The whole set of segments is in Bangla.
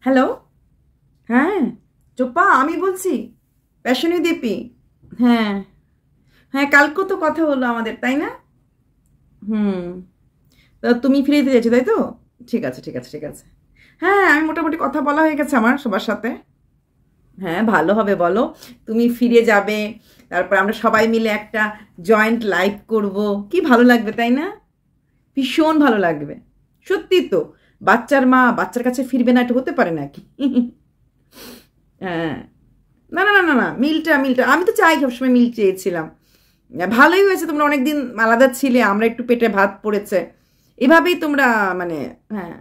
হ্যালো, হ্যাঁ চোপা আমি বলছি, প্যাশনি দীপি। হ্যাঁ হ্যাঁ, কালকেও তো কথা হলো আমাদের, তাই না? হুম, তা তুমি ফিরে যেতে চাইছো তাই তো? ঠিক আছে ঠিক আছে ঠিক আছে। হ্যাঁ, আমি মোটামুটি কথা বলা হয়ে গেছে আমার সবার সাথে। হ্যাঁ, ভালো হবে বলো। তুমি ফিরে যাবে, তারপর আমরা সবাই মিলে একটা জয়েন্ট লাইফ করব, কি ভালো লাগবে তাই না? ভীষণ ভালো লাগবে। সত্যি তো, বাচ্চার মা বাচ্চার কাছে ফিরবে না, এটা হতে পারে নাকি? হ্যাঁ, না না না না না, মিলটা মিলটা আমি তো চাই, সবসময় মিল চেয়েছিলাম। ভালোই হয়েছে তোমরা অনেকদিন আলাদা ছিলে, আমরা একটু পেটে ভাত পড়েছে, এভাবেই তোমরা মানে, হ্যাঁ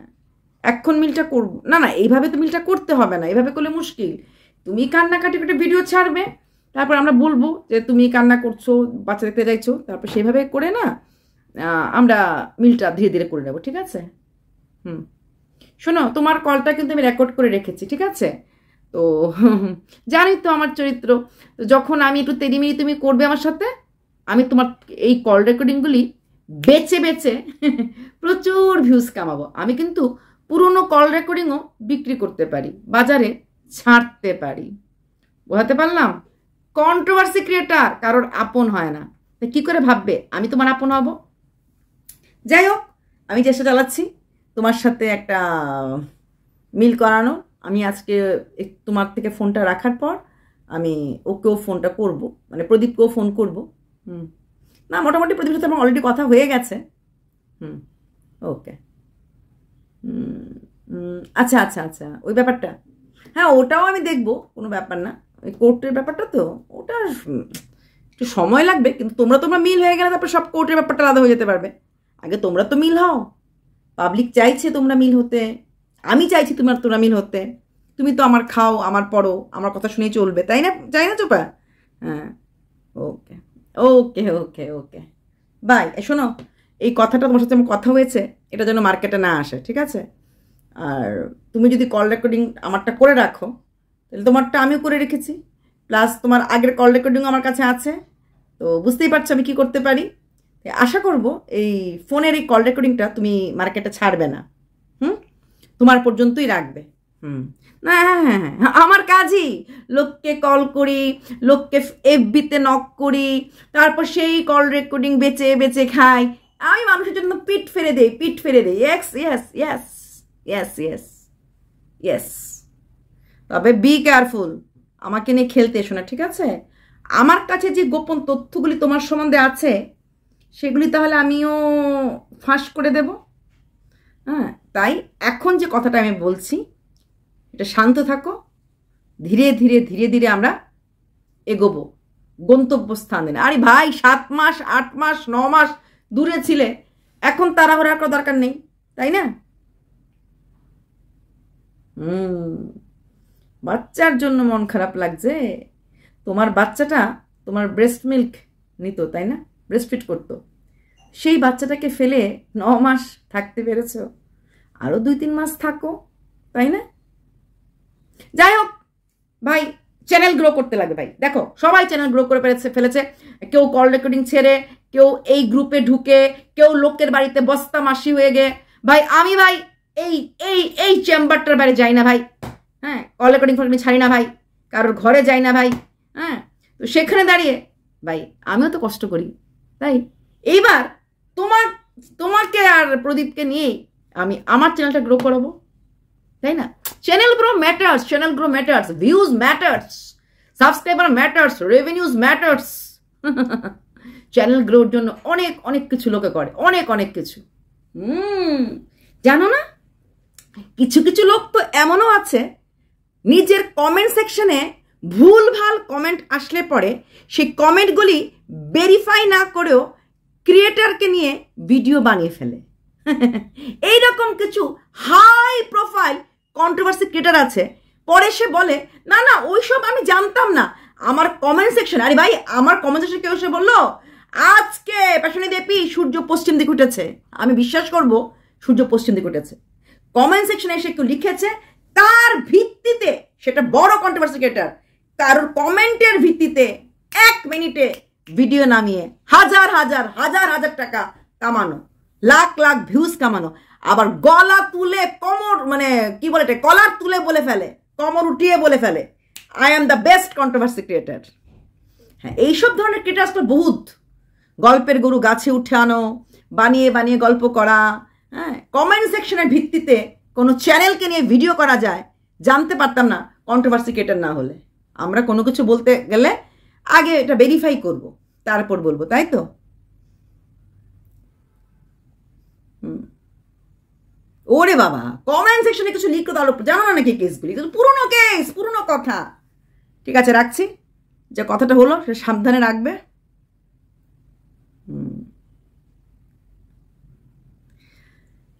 এখন মিলটা করবো না। না, এইভাবে তো মিলটা করতে হবে না, এইভাবে করলে মুশকিল। তুমি কান্নাকাটি করে ভিডিও ছাড়বে, তারপর আমরা বলবো যে তুমি কান্না করছো, বাচ্চা দেখতে যাইছো, তারপর সেভাবে করে না আমরা মিলটা ধীরে ধীরে করে নেবো, ঠিক আছে? হুম, শোনো, তোমার কলটা কিন্তু আমি রেকর্ড করে রেখেছি, ঠিক আছে? তো জানি তো আমার চরিত্র, তো যখন আমি একটু তেড়িমিড়ি তুমি করবে আমার সাথে, আমি তোমার এই কল রেকর্ডিংগুলি বেচে বেচে প্রচুর ভিউজ কামাবো। আমি কিন্তু পুরনো কল রেকর্ডিংও বিক্রি করতে পারি, বাজারে ছাড়তে পারি। বোঝাতে পারলাম? কন্ট্রোভার্সি ক্রিয়েটার কারোর আপন হয় না, তা কি করে ভাববে আমি তোমার আপন হব? যাই হোক, আমি চেষ্টা চালাচ্ছি তোমার সাথে একটা মিল করানো। আমি আজকে তোমার থেকে ফোনটা রাখার পর আমি ওকেও ফোনটা করব, মানে প্রদীপকেও ফোন করব। হুম, না মোটামুটি প্রদীপের সাথে আমার অলরেডি কথা হয়ে গেছে। হুম, ওকে। আচ্ছা আচ্ছা আচ্ছা, ওই ব্যাপারটা, হ্যাঁ ওটাও আমি দেখব, কোনো ব্যাপার না। ওই কোর্টের ব্যাপারটা তো, ওটা একটু সময় লাগবে, কিন্তু তোমরা তোমরা মিল হয়ে গেলে তারপর সব কোর্টের ব্যাপারটা আলাদা হয়ে যেতে পারবে। আগে তোমরা তো মিল হও, পাবলিক চাইছে তোমরা মিল হতে, আমি চাইছি তোমরা মিল হতে। তুমি তো আমার খাও, আমার পড়ো, আমার কথা শুনেই চলবে, তাই না? তাই না চোপা? হ্যাঁ, ওকে ওকে ওকে ওকে, বাই। শোনো, এই কথাটা তোমার সাথে আমার কথা হয়েছে, এটা যেন মার্কেটে না আসে, ঠিক আছে? আর তুমি যদি কল রেকর্ডিং আমারটা করে রাখো, তাহলে তোমারটা আমিও করে রেখেছি, প্লাস তোমার আগের কল রেকর্ডিং আমার কাছে আছে, তো বুঝতেই পারছো আমি কি করতে পারি। আশা করব এই ফোনের এই কল রেকর্ডিংটা তুমি মার্কেটে ছাড়বে না। হুম, তোমার পর্যন্তই রাখবে। হুম, না হ্যাঁ হ্যাঁ হ্যাঁ, আমার কাজই লোককে কল করি, লোককে এফবিতে নক করি, তারপর সেই কল রেকর্ডিং বেচে বেচে খাই। আমি মানুষের জন্য পিঠ ফেলে দেই, পিঠ ফেলে দেই। Yes yes yes yes yes yes, তবে বি কেয়ারফুল, আমাকে নিয়ে খেলতে এসো না, ঠিক আছে? আমার কাছে যে গোপন তথ্যগুলি তোমার সম্বন্ধে আছে, সেগুলি তাহলে আমিও ফাঁস করে দেব। হ্যাঁ, তাই এখন যে কথাটা আমি বলছি, এটা শান্ত থাকো, ধীরে ধীরে ধীরে ধীরে আমরা এগোবো গন্তব্যস্থানে। আরে ভাই, 7 মাস 8 মাস 9 মাস দূরে ছিলে, এখন তাড়াহুড়া করার দরকার নেই, তাই না? বাচ্চার জন্য মন খারাপ লাগছে। তোমার বাচ্চাটা তোমার ব্রেস্ট মিল্ক নিত, তাই না? ব্রেস্ট ফিড করতো, সেই বাচ্চাটাকে ফেলে 9 মাস থাকতে পেরেছ, আরো 2-3 মাস থাকো, তাই না? যাই হোক ভাই, চ্যানেল গ্রো করতে লাগবে ভাই। দেখো সবাই চ্যানেল গ্রো করে ফেলেছে, কেউ কল রেকর্ডিং ছেড়ে, কেউ এই গ্রুপে ঢুকে, কেউ লোকের বাড়িতে বস্তা মাসি হয়ে গে। ভাই আমি ভাই এই এই এই চেম্বারটার বাইরে যাই না ভাই। হ্যাঁ, কল রেকর্ডিং ছাড়ি না ভাই, কারোর ঘরে যাই না ভাই। হ্যাঁ, তো সেখানে দাঁড়িয়ে ভাই আমিও তো কষ্ট করি, তাই এইবার তোমাকে আর প্রদীপকে নিয়েই আমি আমার চ্যানেলটা গ্রো করাবো, তাই না? Channel grow matters, views matters, subscriber matters, revenues matters. Channel গ্রোর জন্য অনেক অনেক কিছু লোকে করে, অনেক অনেক কিছু। জানো না, কিছু কিছু লোক তো এমনও আছে, নিজের কমেন্ট সেকশনে ভুলভাল কমেন্ট আসলে পরে সেই কমেন্টগুলি ভেরিফাই না করেও ক্রিয়েটারকে নিয়ে ভিডিও বানিয়ে ফেলে। এইরকম কিছু হাই প্রোফাইল কন্ট্রোভার্সি ক্রিয়েটার আছে, পরে সে বলে না না ওইসব আমি জানতাম না, আমার কমেন্ট সেকশন। আরে ভাই, আমার কমেন্ট সেকশন কেউ এসে বললো আজকে প্যাশনি দেবী সূর্য পশ্চিম দিকে উঠেছে, আমি বিশ্বাস করব সূর্য পশ্চিম দিকে উঠেছে? কমেন্ট সেকশনে এসে কেউ লিখেছে, তার ভিত্তিতে, সেটা বড় কন্ট্রোভার্সি ক্রিয়েটার, কারোর কমেন্টের ভিত্তিতে 1 মিনিটে ভিডিও নামিয়ে হাজার হাজার হাজার হাজার টাকা কামানো। লাখ লাখ ভিউজ কামানো, আবার গলা তুলে কমর মানে কি বলে এটা কলার তুলে বলে ফেলে, কমর উঠিয়ে বলে ফেলে I am the best controversy creator. হ্যাঁ, এইসব ধরনের ক্রিয়েটার্স তো বহুত। গল্পের গরু গাছে উঠে আনো, বানিয়ে বানিয়ে গল্প করা, হ্যাঁ, কমেন্ট সেকশনের ভিত্তিতে কোনো চ্যানেলকে নিয়ে ভিডিও করা যায়, জানতে পারতাম না কন্ট্রোভার্সি ক্রিয়েটার না হলে। আমরা কোনো কিছু বলতে গেলে আগে এটা ভেরিফাই করব, তারপর বলবো, তাই তো? ওরে বাবা, কমেন্ট সেকশনে কিছু লিখতে দাও, জানো না নাকি কেসগুলি? পুরনো কেস, পুরনো কথা। ঠিক আছে, রাখছি। যে কথাটা হলো সে সাবধানে রাখবে।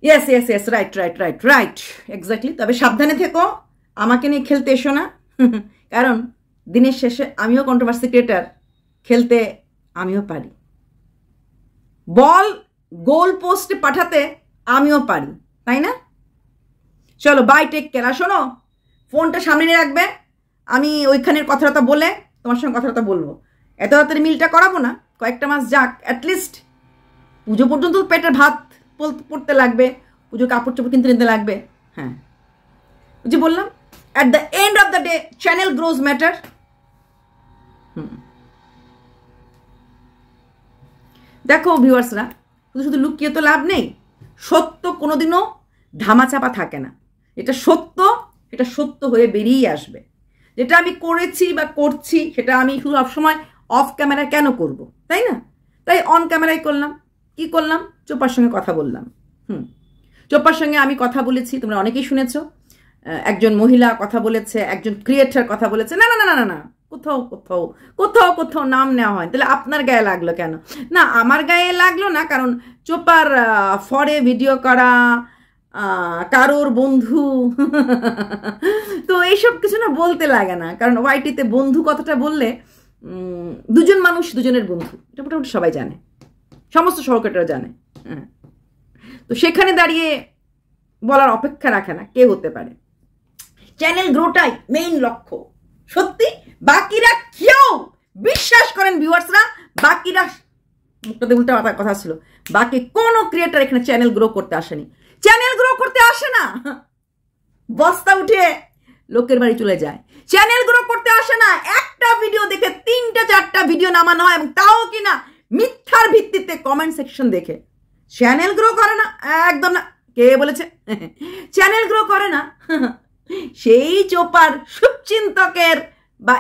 Yes yes yes, right right right right, exactly. তবে সাবধানে থেকো, আমাকে নিয়ে খেলতে এসো না, কারণ দিনের শেষে আমিও কন্ট্রোভার্সি ক্রিয়েটার, খেলতে আমিও পারি, বল গোল পোস্টে পাঠাতে আমিও পারি, তাই না? চলো বাই, টেক কেয়ার। শোনো, ফোনটা সামনে নিয়ে রাখবে, আমি ওইখানের কথাটা বলে তোমার সঙ্গে কথাটা বলবো। এত তাড়াতাড়ি মিলটা করাবো না, কয়েকটা মাস যাক, অ্যাটলিস্ট পুজো পর্যন্ত পেটের ভাত পড়তে লাগবে, পুজো কাপড় চোপড় কিনতে নিতে লাগবে। হ্যাঁ, যে বললাম, at the end of the day channel grows matter. দেখো ভিউয়ার্সরা, শুধু শুধু লুকিয়ে তো লাভ নেই, সত্য কোনোদিনও ধামাচাপা থাকে না। এটা সত্য, এটা সত্য হয়ে বেরিয়ে আসবে। যেটা আমি করেছি বা করছি সেটা আমি শুধু সবসময় অফ ক্যামেরায় কেন করব, তাই না? তাই অন ক্যামেরায় করলাম। কি করলাম? চোপার সঙ্গে কথা বললাম। চোপার সঙ্গে আমি কথা বলেছি, তোমরা অনেকেই শুনেছ। একজন মহিলা কথা বলেছে, একজন ক্রিয়েটার কথা বলেছে। না না না না না, কোথাও কোথাও কোথাও কোথাও নাম নেওয়া হয়। তাহলে আপনার গায়ে লাগলো কেন? না, আমার গায়ে লাগলো না, কারণ চোপার ফরে ভিডিও করা, কারোর বন্ধু, তো এইসব কিছু না বলতে লাগে না। কারণ ওয়াইটিতে বন্ধু কথাটা বললে দুজন মানুষ দুজনের বন্ধু, এটা মোটামুটি সবাই জানে, সমস্ত সহকর্মীরা জানে। তো সেখানে দাঁড়িয়ে বলার অপেক্ষা রাখে না কে হতে পারে। চ্যানেল গ্রোটাই মেইন লক্ষ্য, সত্যি। বাকিরা কেউ বিশ্বাস করেন ভিউয়ার্সরা, বাকিরা মুখটাতে উল্টা কথা ছিল, বাকি কোনো ক্রিয়েটার এখানে চ্যানেল গ্রো করতে আসেনি। চ্যানেল গ্রো করতে আসে না, বস্তা উঠে লোকের বাড়ি চলে যায়। চ্যানেল গ্রো করতে আসে না, একটা ভিডিও দেখে 3-4টা ভিডিও নামানো হয়, এবং তাও কিনা মিথ্যার ভিত্তিতে কমেন্ট সেকশন দেখে। চ্যানেল গ্রো করে না, একদম না। কে বলেছে চ্যানেল গ্রো করে না? সেই চোপার শুভচিন্তকের বা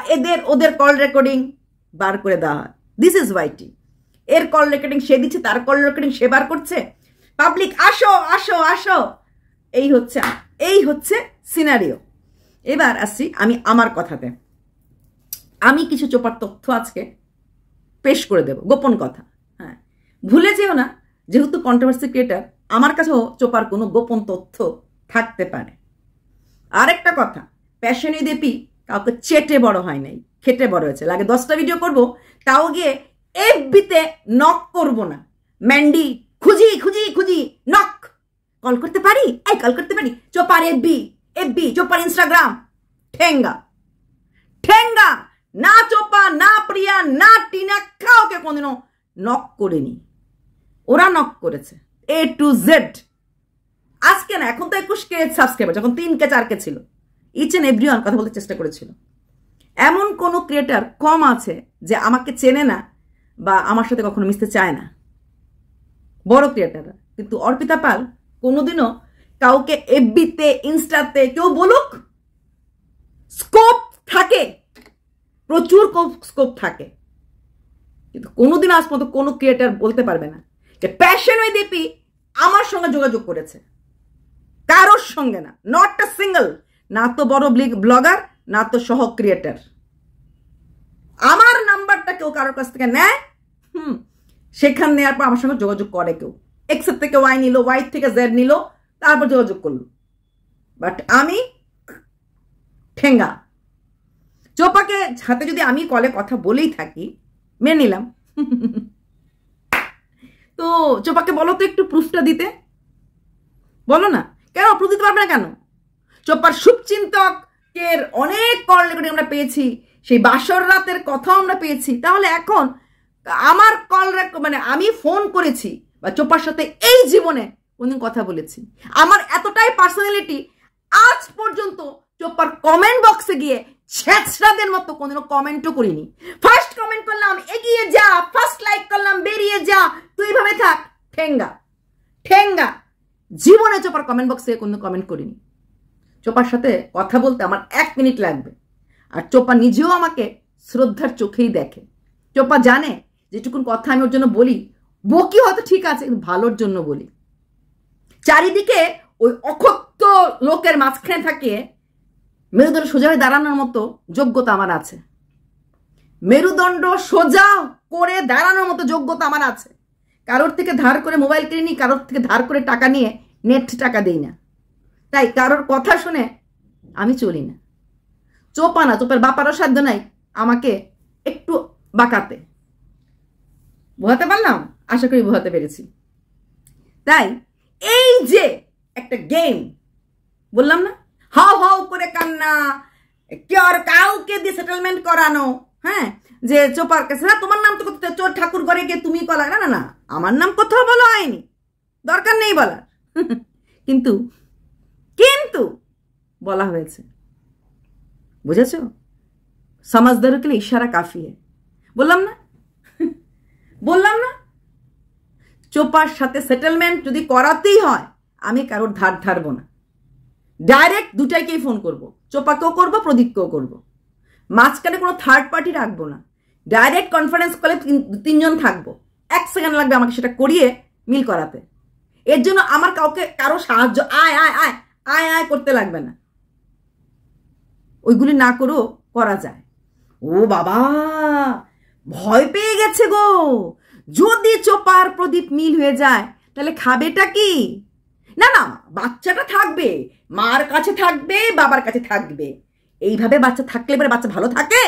ওদের কল রেকর্ডিং বার করে দেওয়া হয়। দিস ইজ ওয়াইটি। এর কল রেকর্ডিং সে দিচ্ছে, তার কল রেকর্ডিং সে বার করছে। পাবলিক আসো আসো আসো, এই হচ্ছে সিনারিও। এবার আসছি আমি আমার কথাতে। আমি কিছু চোপার তথ্য আজকে পেশ করে দেব, গোপন কথা। হ্যাঁ, ভুলে যেও না, যেহেতু কন্ট্রোভার্সি ক্রিয়েটার, আমার কাছেও চোপার কোনো গোপন তথ্য থাকতে পারে। আরেকটা কথা, প্যাশনি দেপি কাউকে চেটে বড় হয় নাই, খেটে বড় হয়েছে। লাগে 10টা ভিডিও করব, তাও গিয়ে এফবিতে নক করব না। ম্যান্ডি খুঁজি খুঁজি খুঁজি নক, কল করতে পারি, এই কল করতে পারি। চোপার এফবি, চোপার ইনস্টাগ্রাম, ঠেঙ্গা ঠেঙ্গা। না চোপা, না প্রিয়া, না টিনা কাউকে কোনদিনও নক করেনি, ওরা নক করেছে A to Z। আজকে না, এখন তো 21K সাবস্ক্রাইবার, যখন 3K 4K ছিল, ইচ এন্ড এভরিওয়ান কথা বলতে চেষ্টা করেছিল। এমন কোন ক্রিয়েটার কম আছে যে আমাকে চেনে না বা আমার সাথে কখনো মিশতে চায় না, বড় ক্রিয়েটাররা। কিন্তু অর্পিতা পাল কোনোদিনও কাউকে এফবিতে, ইনস্টাতে কেউ বলুক, স্কোপ থাকে, প্রচুর স্কোপ থাকে, কিন্তু কোনোদিন আজ পর্যন্ত কোনো ক্রিয়েটার বলতে পারবে না যে প্যাশনি দেপি আমার সঙ্গে যোগাযোগ করেছে। কারোর সঙ্গে না, নট আ সিঙ্গল। না তো বড় ব্লগার, না তো সহ ক্রিয়েটার। আমার নাম্বারটা কেউ কারোর কাছ থেকে নেয়, সেখান নেওয়ার পর আমার সঙ্গে যোগাযোগ করে কেউ। এক্সের থেকে ওয়াই নিল, ওয়াই থেকে জেড নিল, তারপর যোগাযোগ করলো। বাট আমি ঠেঙ্গা। চোপাকে হাতে যদি আমি কলে কথা বলেই থাকি, মেনে নিলাম। তো চোপাকে বলো তো একটু প্রুফটা দিতে, বলো না। কেন প্রুফ দিতে পারবে না কেন? চোপার শুভচিন্তকের অনেক কল রেকর্ডিং আমরা পেয়েছি, সেই বাসর রাতের কথাও আমরা পেয়েছি। তাহলে এখন আমার কল মানে আমি ফোন করেছি বা চোপার সাথে এই জীবনে কোনদিন কথা বলেছি। আমার এতটাই পার্সোনালিটি, আজ পর্যন্ত চোপার কমেন্ট বক্সে গিয়ে ছেঁচড়াদের মতো কোনদিনও কমেন্টও করিনি। ফার্স্ট কমেন্ট করলাম এগিয়ে যা, ফার্স্ট লাইক করলাম বেরিয়ে যা, তুই এইভাবে থাক, ঠেঙ্গা ঠেঙ্গা। জীবনে চোপার কমেন্ট বক্সে কোনো কমেন্ট করিনি। চোপার সাথে কথা বলতে আমার 1 মিনিট লাগবে। আর চোপা নিজেও আমাকে শ্রদ্ধার চোখেই দেখে। চোপা জানে যেটুকুন কথা আমি ওর জন্য বলি, বকি হয়তো ঠিক আছে, কিন্তু ভালোর জন্য বলি। চারিদিকে ওই অক্ষত লোকের মাঝখানে থাকিয়ে মেরুদণ্ড সোজা হয়ে দাঁড়ানোর মতো যোগ্যতা আমার আছে। মেরুদণ্ড সোজা করে দাঁড়ানোর মতো যোগ্যতা আমার আছে। কারোর থেকে ধার করে মোবাইল কিনে নিই, কারোর থেকে ধার করে টাকা নিয়ে নেট টাকা দিই না। তাই কারোর কথা শুনে আমি চলি না। চোপা না, চোপের বাপারও সাধ্য নাই আমাকে একটু বাঁকাতে। বোঝাতে পারলাম? আশা করি বোঝাতে পেরেছি। তাই এই যে একটা গেম বললাম না, হাও হাও করে কান্না, কাউকে দিয়ে সেটেলমেন্ট করানো, হ্যাঁ, যে চোপার কাছে না তোমার নাম তো চোর ঠাকুর ঘরে গিয়ে তুমি কলা, না না না, আমার নাম কোথাও বলা হয়নি, দরকার নেই বলার। কিন্তু কিন্তু বলা হয়েছে, বুঝেছ? সমাজদার के लिए इशारा काफी है। বললাম না বললাম না, চোপার সাথে সেটেলমেন্ট যদি করাতেই হয় আমি কারোর ধার ধারবো না। ডাইরেক্ট দুটাইকেই ফোন করব, চোপাকেও করবো, প্রদীপকেও করবো। মাঝখানে কোনো থার্ড পার্টি রাখবো না। ডাইরেক্ট কনফারেন্স কলে 3 জন থাকবো। 1 সেকেন্ড লাগবে আমাকে সেটা করিয়ে মিল করাতে। এর জন্য আমার কারো সাহায্য আয় আয় আয় আয় আয় করতে লাগবে না। ওইগুলি না করেও করা যায়। ও বাবা, ভয় পেয়ে গেছে গো। যদি চোপার প্রদীপ মিল হয়ে যায় তাহলে খাবেটা কি? না না, বাচ্চাটা থাকবে, মার কাছে থাকবে, বাবার কাছে থাকবে। এইভাবে বাচ্চা থাকলে এবারে বাচ্চা ভালো থাকে?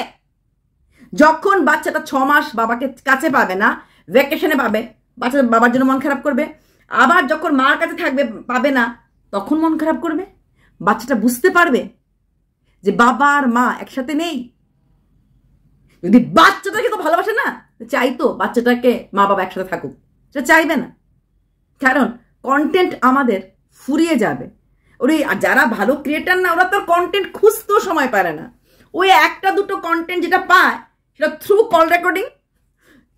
যখন বাচ্চাটা 6 মাস বাবাকে কাছে পাবে না, ভ্যাকেশনে পাবে, বাচ্চা বাবার জন্য মন খারাপ করবে। আবার যখন মার কাছে থাকবে, পাবে না, তখন মন খারাপ করবে। বাচ্চাটা বুঝতে পারবে যে বাবা আর মা একসাথে নেই। যদি বাচ্চাটাকে তো ভালোবাসে না, চাইতো বাচ্চাটাকে মা বাবা একসাথে থাকুক, সেটা চাইবে না। কারণ কন্টেন্ট আমাদের ফুরিয়ে যাবে। ওরে যারা ভালো ক্রিয়েটার না, ওরা তো কন্টেন্ট খুঁজতেও সময় পারে না। ওই 1-2 কন্টেন্ট যেটা পায় সেটা থ্রু কল রেকর্ডিং,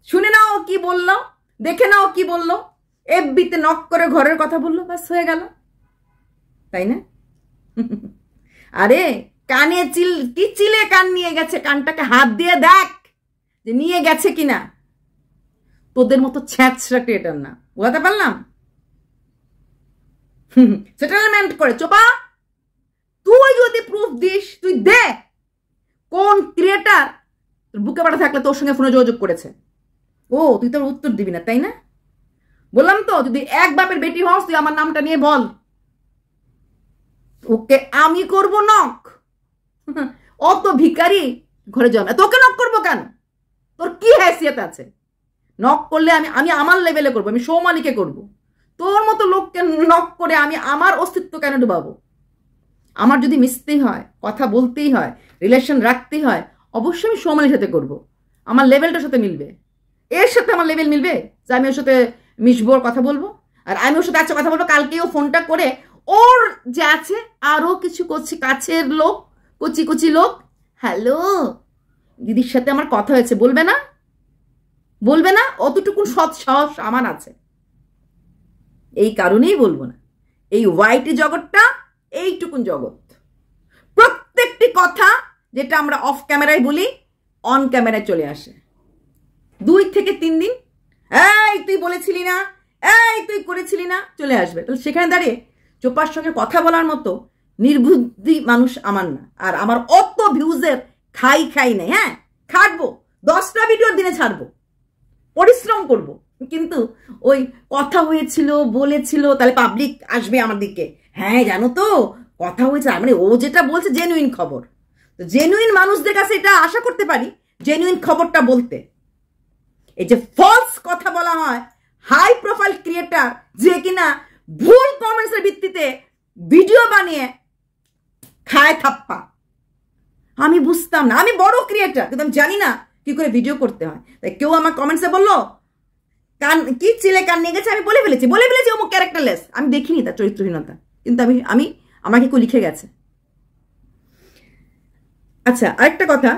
শুনে নাও কি বললো, দেখে নাও কি বললো, এফবিতে নক করে ঘরের কথা বললো, ব্যাস হয়ে গেল, তাই না? আরে কানে চিলে কান নিয়ে গেছে, কানটাকে হাত দিয়ে দেখ যে নিয়ে গেছে কিনা। তোদের মতো ছ্যাঁচড়া ক্রিয়েটার না, বোঝাতে পারলাম? সেটেলমেন্ট করে চোপা, তুই যদি প্রুফ দিস, তুই দে কোন ক্রিয়েটার তোর বুকে পাঠা থাকলে তোর সঙ্গে ফোনে যোগাযোগ করেছে। ও তুই তোর উত্তর দিবি না, তাই না? বললাম তো, যদি এক বাপের বেটি হস তুই আমার নামটা নিয়ে বল, ওকে আমি করব নক। অত ভিখারি ঘরে জন্মে, তোকে নক করবো কেন? তোর কি হাইসিয়ত আছে? নক করলে আমি আমার লেভেলে করবো, আমি সৌমালিকে করবো। তোর মতো লোককে নক করে আমি আমার অস্তিত্ব কেন ডুবাবো? আমার যদি মিশতেই হয়, কথা বলতেই হয়, রিলেশন রাখতেই হয়, অবশ্যই আমি সৌমালির সাথে করবো। আমার লেভেলটার সাথে মিলবে, এর সাথে আমার লেভেল মিলবে যে আমি ওর সাথে মিশবো, কথা বলবো। আর আমি ওর সাথে কথা বলবো, কালকেও ফোনটা করে ওর যে আছে আরো কিছু করছি কাছের লোক, কচি কচি লোক, হ্যালো দিদির সাথে আমার কথা হয়েছে, বলবে না? বলবে না? অতটুকুন সৎ সাহস আমার আছে। এই কারণেই বলবো না। এই ওয়াইটি জগৎটা এইটুকুন জগৎ। প্রত্যেকটি কথা যেটা আমরা অফ ক্যামেরায় বলি, অন ক্যামেরায় চলে আসে 2 থেকে 3 দিন। এই তুই বলেছিলি না, এই তুই করেছিলি না, চলে আসবে। তাহলে সেখানে দাঁড়িয়ে চোপার সঙ্গে কথা বলার মতো নির্বুদ্ধি মানুষ আমার না। আর আমার অত ভিউজের খাই নেই। হ্যাঁ, খাটবো, 10টা ভিডিওর দিনে ছাড়বো, পরিশ্রম করব, কিন্তু ওই কথা হয়েছিল বলেছিল তাহলে পাবলিক আসবে আমার দিকে। হ্যাঁ জানো তো কথা হয়েছে, মানে ও যেটা বলছে জেনুইন খবর। তো জেনুইন মানুষদের কাছে এটা আশা করতে পারি, জেনুইন খবরটা বলতে। এই যে ফলস কথা বলা হয়, হাই প্রোফাইল ক্রিয়েটার যে কিনা ভুল কমেন্টসের ভিত্তিতে ভিডিও বানিয়ে খায় থাপ্পা। আমি বুঝতাম না, আমি বড় ক্রিয়েটার কিন্তু আমি জানি না কি করে ভিডিও করতে হয়। তাই কেউ আমার কমেন্টসে বললো কান কি চিলে কান নিয়ে গেছে আমি বলে ফেলেছি ও ক্যারেক্টারলেস। আমি দেখিনি তার চরিত্রহীনতা, কিন্তু আমি আমাকে কেউ লিখে গেছে। আচ্ছা, আরেকটা কথা,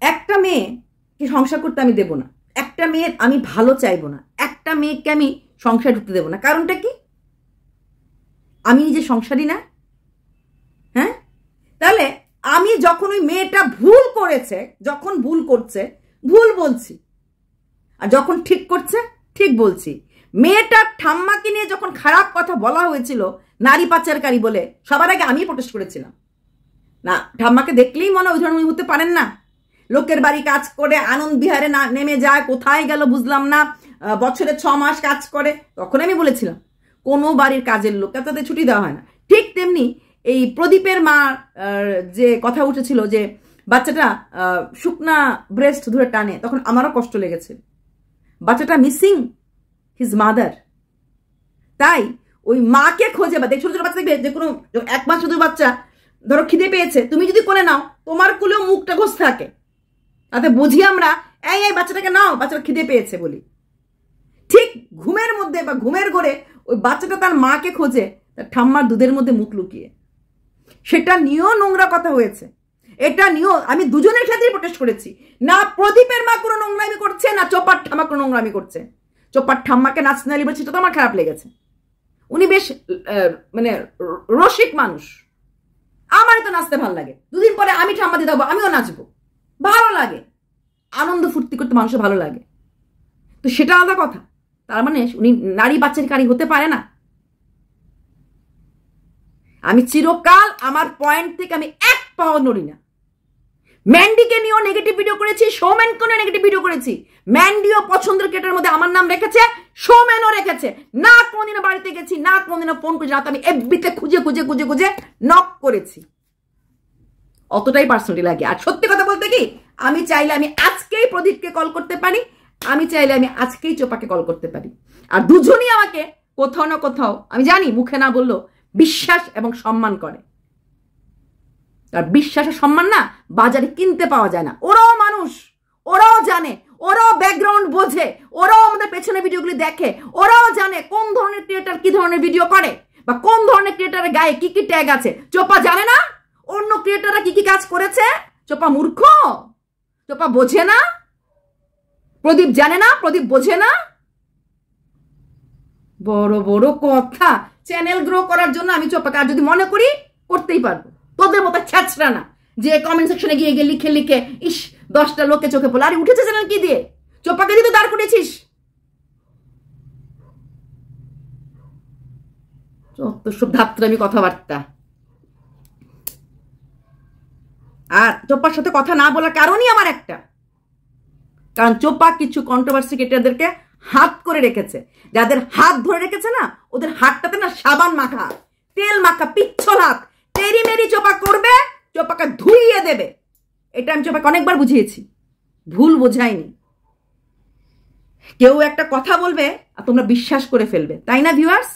একটা মেয়েকে সংসার করতে আমি দেব না, একটা মেয়ের আমি ভালো চাইবো না, একটা মেয়েকে আমি সংসার ঢুকতে দেবো না। কারণটা কি? আমি নিজে সংসারই না। হ্যাঁ, তাহলে আমি যখন ওই মেয়েটা ভুল করেছে, যখন ভুল করছে ভুল বলছি, আর যখন ঠিক করছে ঠিক বলছি। মেয়েটার ঠাম্মাকে নিয়ে যখন খারাপ কথা বলা হয়েছিল নারী পাচারকারী বলে, সবার আগে আমি প্রোটেস্ট করেছিলাম। না, ঠাম্মাকে দেখলেই মনে ওই ধরনের হতে পারেন না। লোকের বাড়ি কাজ করে আনন্দ বিহারে না নেমে যায়, কোথায় গেল বুঝলাম না, বছরে 6 মাস কাজ করে। তখন আমি বলেছিলাম কোনো বাড়ির কাজের লোক তাদের ছুটি দেওয়া হয় না। ঠিক তেমনি এই প্রদীপের মা যে কথা উঠেছিল যে বাচ্চাটা শুকনা ব্রেস্ট ধরে টানে, তখন আমারও কষ্ট লেগেছে। বাচ্চাটা মিসিং হিজ মাদার। তাই ওই মাকে খোঁজে, বা ছোট ছোট বাচ্চা দেখবে, যে কোনো 1 মাস শুধু বাচ্চা ধরো খিদে পেয়েছে, তুমি যদি কোলে নাও তোমার কোলেও মুখটা ঘষতে থাকে, তাতে বুঝি আমরা এই বাচ্চাটাকে নাও, বাচ্চাটা খিদে পেয়েছে বলি। ঠিক ঘুমের মধ্যে বা ঘুমের ঘরে ওই বাচ্চাটা তার মাকে খোঁজে তার ঠাম্মার দুধের মধ্যে মুখ লুকিয়ে। সেটা নিয়েও নোংরা কথা হয়েছে। এটা নিয়েও আমি দুজনের সাথেই প্রোটেস্ট করেছি। না প্রদীপের মা কোনো নোংরামি করছে, না চোপার ঠাম্মা কোনো নোংরামি করছে। চোপার ঠাম্মাকে নাচনালি বলছে, সেটা তো আমার খারাপ লেগেছে। উনি বেশ মানে রসিক মানুষ, আমার তো নাচতে ভালো লাগে। 2 দিন পরে আমি ঠাম্মা দিয়ে দেবো, আমিও নাচবো, ভালো লাগে, আনন্দ ফুর্তি করতে মানুষের ভালো লাগে। তো সেটা আলাদা কথা। তার মানে উনি নারী পাচারকারী হতে পারে না। আমি চিরকাল আমার পয়েন্ট থেকে আমি এক পাও নড়ি না। ম্যান্ডিকে নিয়েও নেগেটিভ ভিডিও করেছি, সৌমেনকে নিয়ে নেগেটিভ ভিডিও করেছি। ম্যান্ডিও পছন্দের ক্রিয়েটারের মধ্যে আমার নাম রেখেছে, সৌমেনও রেখেছে। না কোনদিনও বাড়িতে গেছি, না কোনদিনও ফোন করেছি, না তো আমি এফবিতে খুঁজে নক করেছি। অতটাই পার্সোনালি লাগে। আর সত্যি কথা বলতে কি, আমি চাইলে আমি আজকেই প্রদীপকে কল করতে পারি, আমি চাইলে আমি আজকেই চোপাকে কল করতে পারি। আর দুজনই আমাকে কোথাও না কোথাও, আমি জানি মুখে না বললেও, বিশ্বাস এবং সম্মান করে। আর বিশ্বাস আর সম্মান না বাজারে কিনতে পাওয়া যায় না। ওরাও মানুষ, ওরাও জানে, ওরাও ব্যাকগ্রাউন্ড বোঝে, ওরাও আমাদের পেছনে ভিডিওগুলি দেখে, ওরাও জানে কোন ধরনের ক্রিয়েটার কি ধরনের ভিডিও করে, বা কোন ধরনের ক্রিয়েটারের গায়ে কি কি ট্যাগ আছে। চোপা জানে না অন্য ক্রিয়েটাররা কি কি কাজ করেছে? চোপা মূর্খ? চোপা বোঝে না? প্রদীপ জানে না? প্রদীপ বোঝে না? বড় বড় কথা। চ্যানেল গ্রো করার জন্য আমি চোপাকে আর যদি মনে করি করতেই পারবো। তোদের মতো ছ্যাচরা না যে কমেন্ট সেকশনে গিয়ে লিখে লিখে ইস 10টা লোকে চোখে পড়লো। আরে উঠেছে চ্যানেল কি দিয়ে? চোপাকে দিয়ে তো দাঁড় করেছিস। যত সব ধাত্রামি কথাবার্তা। আর চোপার সাথে কথা না বলার কারণই আমার একটা, কারণ চোপা কিছু কন্ট্রোভার্সি ক্রিয়েটারদেরকে হাত করে রেখেছে। যাদের হাত ধরে রেখেছে না, ওদের হাতটাতে না সাবান মাখা, তেল মাখা, পিচ্ছল হাত। তেরি মেরি চোপা করবে, চোপাকে ধুইয়ে দেবে। এটা আমি চোপাকে অনেকবার বুঝিয়েছি, ভুল বোঝাইনি। কেউ একটা কথা বলবে আর তোমরা বিশ্বাস করে ফেলবে, তাই না ভিউয়ার্স?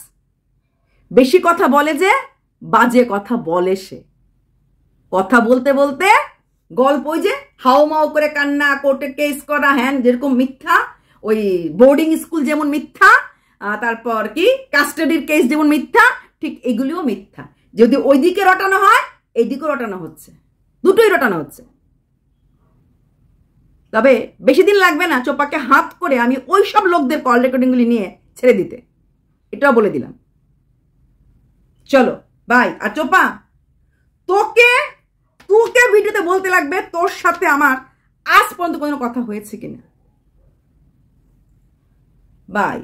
বেশি কথা বলে যে বাজে কথা বলে সে। কথা বলতে বলতে গল্প, ওই যে হাও মাও করে কান্না, কোর্টে কেস করা, হ্যান যেরকম মিথ্যা, ওই বোর্ডিং স্কুল যেমন মিথ্যা, তারপর কি কাস্টাডির কেস যেমন মিথ্যা, ঠিক এগুলিও মিথ্যা। যদি ওইদিকে রটানো হয়, এইদিকেও রটানো হচ্ছে, দুটোই রটানো হচ্ছে। তবে বেশি দিন লাগবে না চোপাকে হাত করে আমি ওই সব লোকদের কল রেকর্ডিংগুলি নিয়ে ছেড়ে দিতে, এটাও বলে দিলাম। চলো বাই। আর চোপা, তোকে ভিডিওতে বলতে লাগবে তোর সাথে আমার আজ পর্যন্ত কোনো কথা হয়েছে কিনা। বাই।